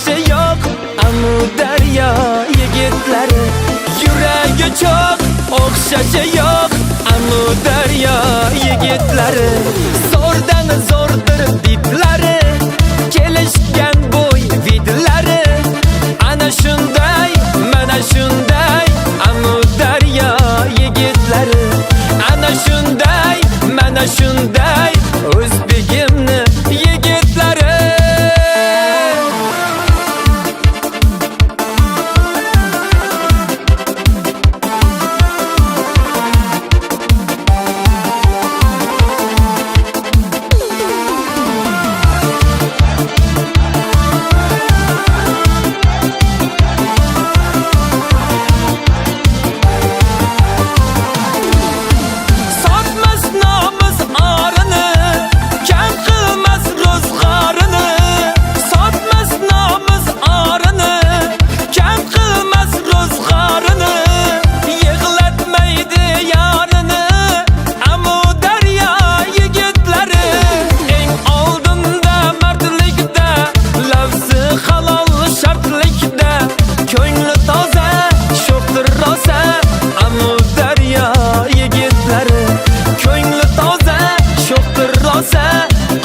o'xshashi yo'q Amudaryo yigitlari. Yuragi cho'q, o'xshashi yo'q Amudaryo yigitlari. Zo'rdan zo'rdir diplari, kelishgan bo'y vidlari. Ana shunday, mana shunday Amudaryo yigitlari. Ana shunday, mana shunday o'zbegimni yigitlari.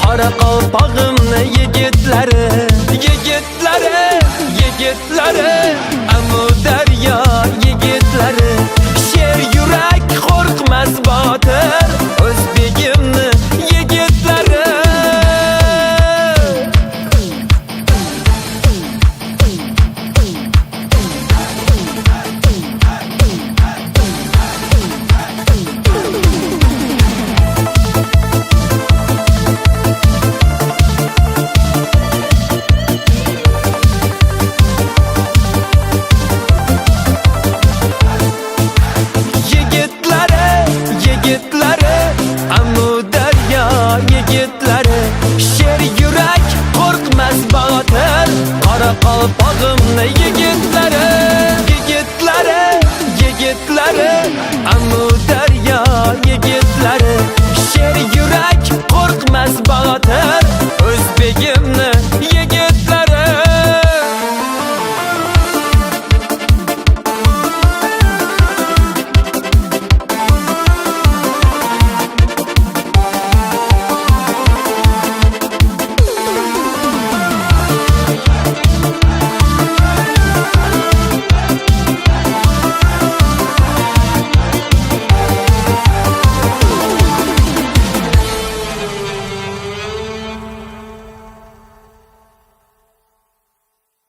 Qoraqalpog'imni yigitlari, yigitlari, yigitlari, Amudaryo yigitlari. Sher yurak qo'rqmas botir o'zbegimni yigitlari. Amudaryo yigitlari. Sher yurak qo'rqmas botir Qoraqalpog'imni yigitlari, yigitlari, yigitlari, Amudaryo yigitlari. Sher yurak qo'rqmas botir